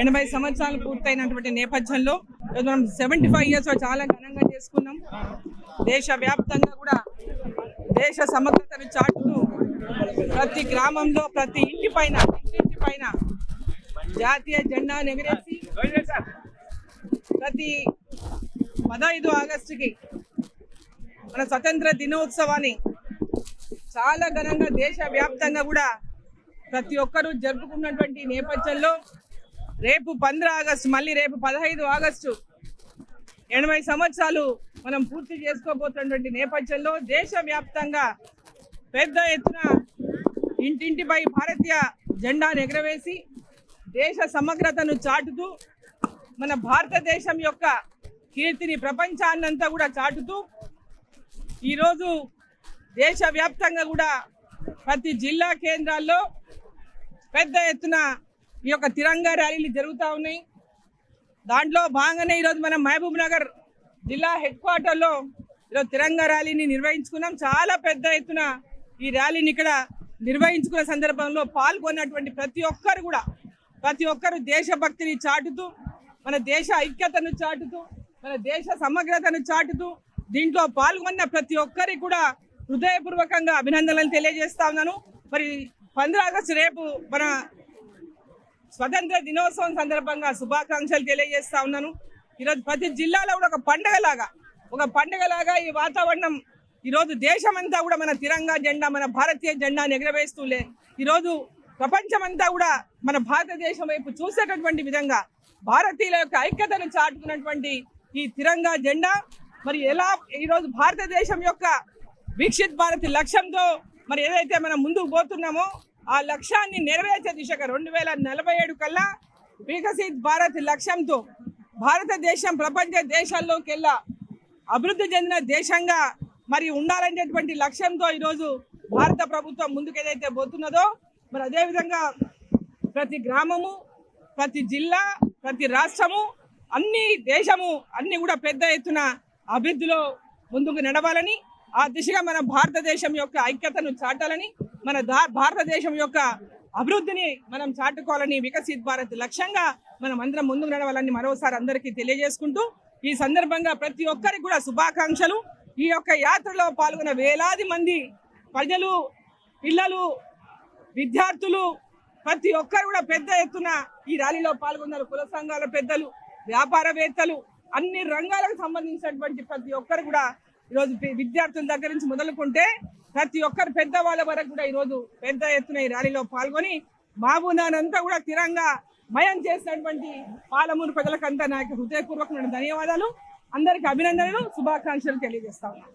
80 సంవత్సరాలు పూర్తయినటువంటి నేపథ్యంలో మనం 75 ఇయర్స్ చాలా ఘనంగా చేసుకున్నాం. దేశవ్యాప్తంగా కూడా దేశ సమగ్రతను చాటుతూ ప్రతి గ్రామంలో ప్రతి ఇంటి పైన జాతీయ జెండాను ఎగరేసి ప్రతి 15 ఆగస్టుకి మన స్వతంత్ర దినోత్సవాన్ని చాలా ఘనంగా దేశవ్యాప్తంగా కూడా ప్రతి ఒక్కరూ జరుపుకున్నటువంటి నేపథ్యంలో రేపు 15 ఆగస్టు మళ్ళీ రేపు 15 ఆగస్టు 80 సంవత్సరాలు మనం పూర్తి చేసుకోబోతున్నటువంటి నేపథ్యంలో దేశవ్యాప్తంగా పెద్ద ఎత్తున ఇంటింటిపై భారతీయ జెండాను ఎగరవేసి దేశ సమగ్రతను చాటుతూ మన భారతదేశం యొక్క కీర్తిని ప్రపంచాన్నంతా కూడా చాటుతూ ఈరోజు దేశవ్యాప్తంగా కూడా ప్రతి జిల్లా కేంద్రాల్లో పెద్ద ఎత్తున ఈ యొక్క తిరంగా ర్యాలీలు జరుగుతూ ఉన్నాయి. దాంట్లో భాగంగానే ఈరోజు మనం మహబూబ్ నగర్ జిల్లా హెడ్ క్వార్టర్లో ఈరోజు తిరంగా ర్యాలీని నిర్వహించుకున్నాం. చాలా పెద్ద ఎత్తున ఈ ర్యాలీని ఇక్కడ నిర్వహించుకున్న సందర్భంలో పాల్గొన్నటువంటి ప్రతి ఒక్కరు దేశభక్తిని చాటుతూ మన దేశ ఐక్యతను చాటుతూ మన దేశ సమగ్రతను చాటుతూ దీంట్లో పాల్గొన్న ప్రతి ఒక్కరికి కూడా హృదయపూర్వకంగా అభినందనలు తెలియజేస్తా ఉన్నాను. మరి 15 ఆగస్టు రేపు మన స్వతంత్ర దినోత్సవం సందర్భంగా శుభాకాంక్షలు తెలియజేస్తా ఉన్నాను. ఈరోజు ప్రతి జిల్లాలో కూడా ఒక పండగలాగా ఈ వాతావరణం ఈరోజు దేశమంతా కూడా మన తిరంగా జెండా మన భారతీయ జెండాను ఎగరవేస్తూలే ఈరోజు ప్రపంచమంతా కూడా మన భారతదేశం వైపు చూసేటటువంటి విధంగా భారతీయుల యొక్క ఐక్యతను చాటుకున్నటువంటి ఈ తిరంగా జెండా మరి ఎలా ఈరోజు భారతదేశం యొక్క వికసిత్ భారత్ లక్ష్యంతో మరి ఏదైతే మనం ముందుకు పోతున్నామో ఆ లక్ష్యాన్ని నెరవేర్చే దిశగా 2047 కల్లా వికసిత్ భారత్ లక్ష్యంతో భారతదేశం ప్రపంచ దేశాల్లోకెల్లా అభివృద్ధి చెందిన దేశంగా మరి ఉండాలనేటువంటి లక్ష్యంతో ఈరోజు భారత ప్రభుత్వం ముందుకు ఏదైతే పోతున్నదో మరి అదేవిధంగా ప్రతి గ్రామము ప్రతి జిల్లా ప్రతి రాష్ట్రము దేశము అన్ని కూడా పెద్ద ఎత్తున అభివృద్ధిలో ముందుకు నడవాలని ఆ దిశగా మన భారతదేశం యొక్క ఐక్యతను చాటాలని మన భారతదేశం యొక్క అభివృద్ధిని మనం చాటుకోవాలని వికసిత్ భారత్ లక్ష్యంగా మనం అందరం ముందుకు నడవాలని మరోసారి అందరికీ తెలియజేసుకుంటూ ఈ సందర్భంగా ప్రతి ఒక్కరికి కూడా శుభాకాంక్షలు. ఈ యొక్క యాత్రలో పాల్గొన్న వేలాది మంది ప్రజలు పిల్లలు విద్యార్థులు ప్రతి ఒక్కరు కూడా పెద్ద ఎత్తున ఈ ర్యాలీలో పాల్గొన్నారు. కుల సంఘాల పెద్దలు వ్యాపారవేత్తలు అన్ని రంగాలకు సంబంధించినటువంటి ప్రతి ఒక్కరు కూడా ఈరోజు విద్యార్థుల దగ్గర నుంచి మొదలుకుంటే ప్రతి ఒక్కరు పెద్దవాళ్ళ వరకు కూడా ఈరోజు పెద్ద ఎత్తున ఈ ర్యాలీలో పాల్గొని మహబూబ్నగర్ కూడా తిరంగా మయం చేసినటువంటి పాలమూరు ప్రజలకంతా నా యొక్క హృదయపూర్వకమైన ధన్యవాదాలు. అందరికీ అభినందనలు శుభాకాంక్షలు తెలియజేస్తా ఉన్నాను.